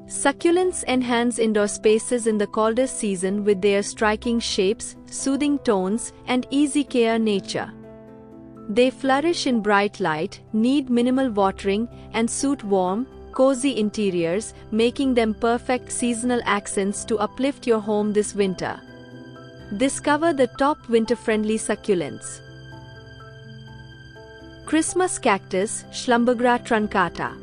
Succulents enhance indoor spaces in the colder season with their striking shapes, soothing tones, and easy care nature. They flourish in bright light, need minimal watering, and suit warm, cozy interiors, making them perfect seasonal accents to uplift your home this winter. Discover the top winter-friendly succulents. Christmas cactus, Schlumberger truncata.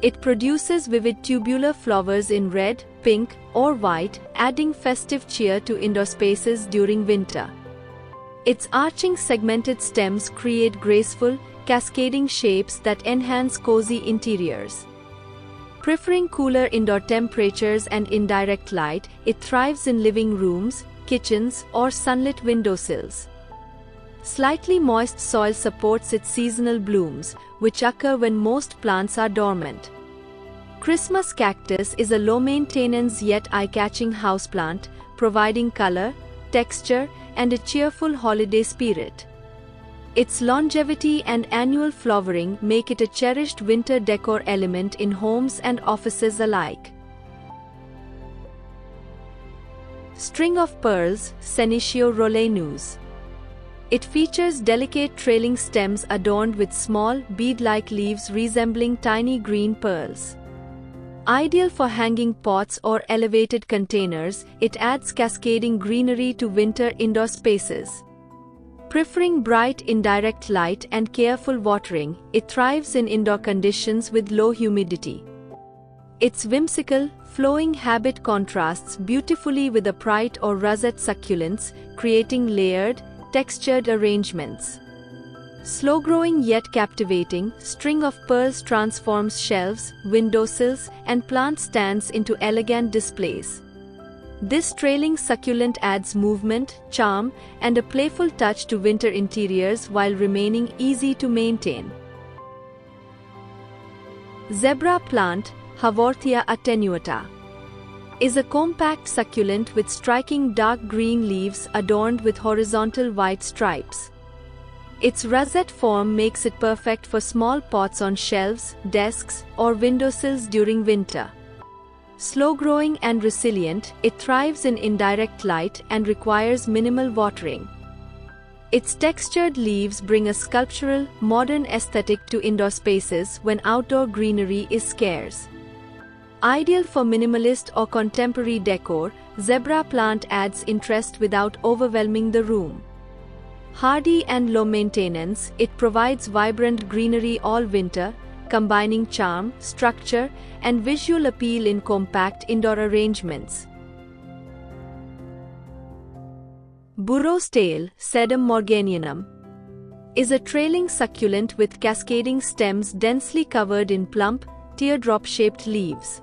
It produces vivid tubular flowers in red, pink, or white, adding festive cheer to indoor spaces during winter. Its arching segmented stems create graceful, cascading shapes that enhance cozy interiors. Preferring cooler indoor temperatures and indirect light, it thrives in living rooms, kitchens, or sunlit windowsills. Slightly moist soil supports its seasonal blooms, which occur when most plants are dormant. Christmas cactus is a low-maintenance yet eye-catching houseplant, providing color, texture, and a cheerful holiday spirit. Its longevity and annual flowering make it a cherished winter decor element in homes and offices alike. String of pearls, Senecio rholeinus. It features delicate trailing stems adorned with small, bead-like leaves resembling tiny green pearls. Ideal for hanging pots or elevated containers, it adds cascading greenery to winter indoor spaces. Preferring bright indirect light and careful watering, it thrives in indoor conditions with low humidity. Its whimsical, flowing habit contrasts beautifully with upright or russet succulents, creating layered, textured arrangements. Slow-growing yet captivating, String of pearls transforms shelves, windowsills, and plant stands into elegant displays. This trailing succulent adds movement, charm, and a playful touch to winter interiors while remaining easy to maintain. Zebra plant, Haworthia attenuata, is a compact succulent with striking dark green leaves adorned with horizontal white stripes. Its rosette form makes it perfect for small pots on shelves, desks, or windowsills during winter. Slow-growing and resilient, it thrives in indirect light and requires minimal watering. Its textured leaves bring a sculptural, modern aesthetic to indoor spaces when outdoor greenery is scarce. Ideal for minimalist or contemporary decor, zebra plant adds interest without overwhelming the room. Hardy and low maintenance, it provides vibrant greenery all winter, combining charm, structure, and visual appeal in compact indoor arrangements. Burro's tail, Sedum morganianum, is a trailing succulent with cascading stems densely covered in plump, teardrop-shaped leaves.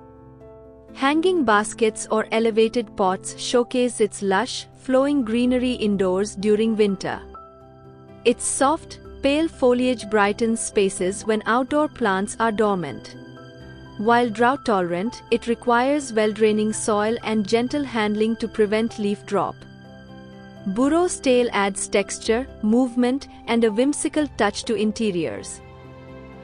Hanging baskets or elevated pots showcase its lush, flowing greenery indoors during winter. Its soft, pale foliage brightens spaces when outdoor plants are dormant. While drought-tolerant, it requires well-draining soil and gentle handling to prevent leaf drop. Burro's tail adds texture, movement, and a whimsical touch to interiors.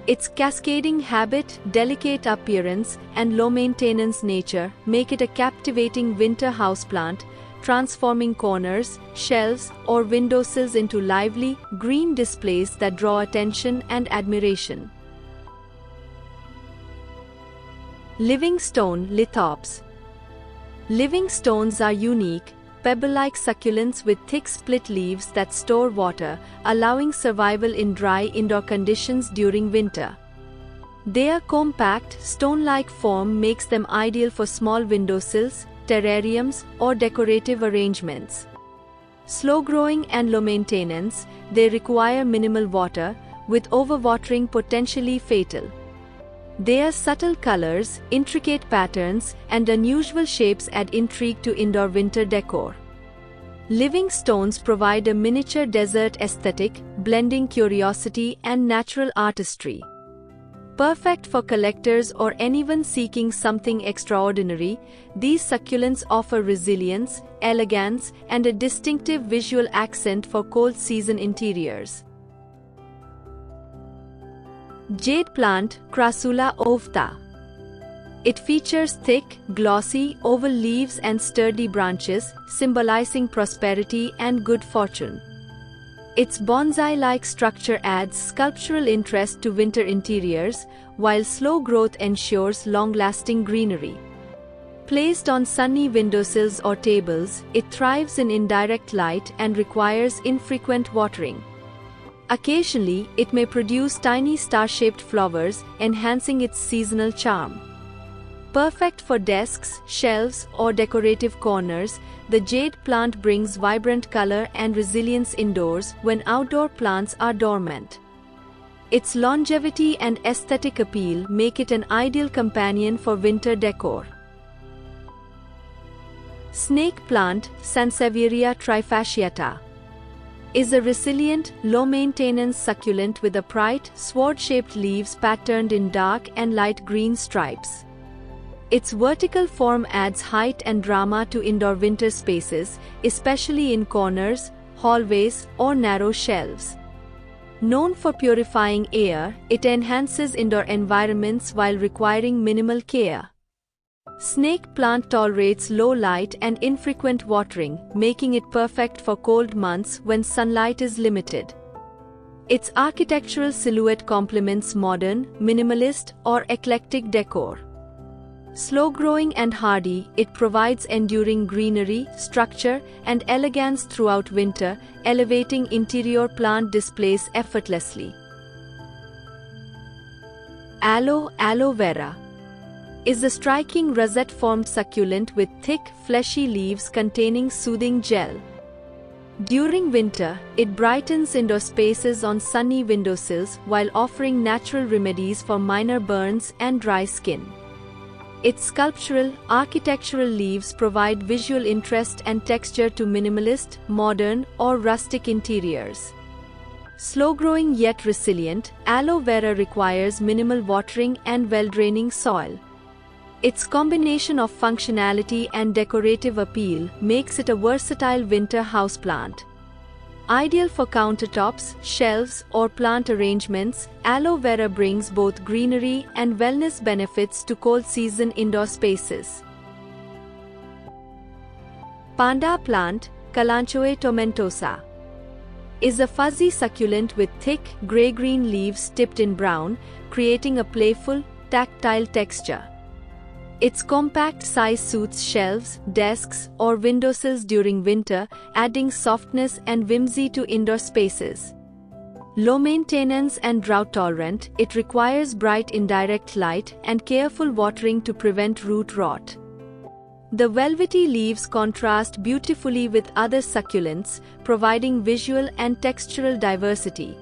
Its cascading habit, delicate appearance, and low-maintenance nature make it a captivating winter houseplant, transforming corners, shelves, or windowsills into lively, green displays that draw attention and admiration. Living stone, Lithops. Living stones are unique, pebble-like succulents with thick split leaves that store water, allowing survival in dry indoor conditions during winter. Their compact, stone-like form makes them ideal for small windowsills, terrariums, or decorative arrangements. Slow-growing and low maintenance, they require minimal water, with overwatering potentially fatal. Their subtle colors, intricate patterns, and unusual shapes add intrigue to indoor winter decor. Living stones provide a miniature desert aesthetic, blending curiosity and natural artistry. Perfect for collectors or anyone seeking something extraordinary, these succulents offer resilience, elegance, and a distinctive visual accent for cold season interiors. Jade plant, Crassula ovata. It features thick, glossy, oval leaves and sturdy branches, symbolizing prosperity and good fortune. Its bonsai-like structure adds sculptural interest to winter interiors, while slow growth ensures long-lasting greenery. Placed on sunny windowsills or tables, it thrives in indirect light and requires infrequent watering. Occasionally, it may produce tiny star-shaped flowers, enhancing its seasonal charm. Perfect for desks, shelves, or decorative corners, the jade plant brings vibrant color and resilience indoors when outdoor plants are dormant. Its longevity and aesthetic appeal make it an ideal companion for winter decor. Snake plant, Sansevieria trifasciata, is a resilient, low-maintenance succulent with upright, sword-shaped leaves patterned in dark and light green stripes. Its vertical form adds height and drama to indoor winter spaces, especially in corners, hallways, or narrow shelves. Known for purifying air, it enhances indoor environments while requiring minimal care. Snake plant tolerates low light and infrequent watering, making it perfect for cold months when sunlight is limited. Its architectural silhouette complements modern, minimalist, or eclectic decor. Slow-growing and hardy, it provides enduring greenery, structure, and elegance throughout winter, elevating interior plant displays effortlessly. Aloe vera is a striking rosette-formed succulent with thick, fleshy leaves containing soothing gel. During winter, it brightens indoor spaces on sunny windowsills while offering natural remedies for minor burns and dry skin. Its sculptural, architectural leaves provide visual interest and texture to minimalist, modern, or rustic interiors. Slow-growing yet resilient, aloe vera requires minimal watering and well-draining soil. Its combination of functionality and decorative appeal makes it a versatile winter houseplant. Ideal for countertops, shelves, or plant arrangements, aloe vera brings both greenery and wellness benefits to cold-season indoor spaces. Panda plant, Kalanchoe tomentosa, is a fuzzy succulent with thick, gray-green leaves tipped in brown, creating a playful, tactile texture. Its compact size suits shelves, desks, or windowsills during winter, adding softness and whimsy to indoor spaces. Low maintenance and drought tolerant, it requires bright indirect light and careful watering to prevent root rot. The velvety leaves contrast beautifully with other succulents, providing visual and textural diversity.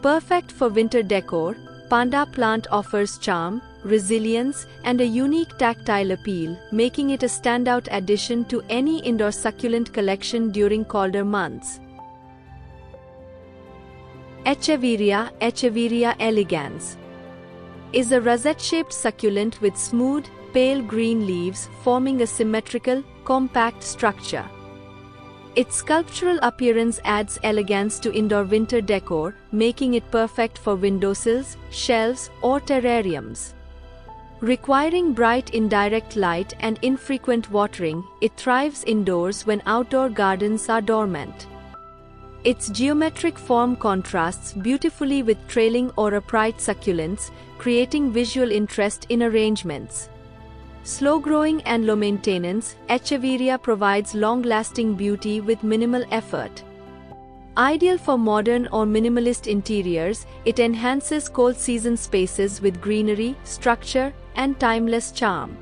Perfect for winter decor, Panda plant offers charm, resilience, and a unique tactile appeal, making it a standout addition to any indoor succulent collection during colder months. Echeveria elegans is a rosette-shaped succulent with smooth, pale green leaves forming a symmetrical, compact structure. Its sculptural appearance adds elegance to indoor winter decor, making it perfect for windowsills, shelves, or terrariums. Requiring bright indirect light and infrequent watering, it thrives indoors when outdoor gardens are dormant. Its geometric form contrasts beautifully with trailing or upright succulents, creating visual interest in arrangements. Slow-growing and low maintenance, Echeveria provides long-lasting beauty with minimal effort. Ideal for modern or minimalist interiors, it enhances cold-season spaces with greenery, structure, and timeless charm.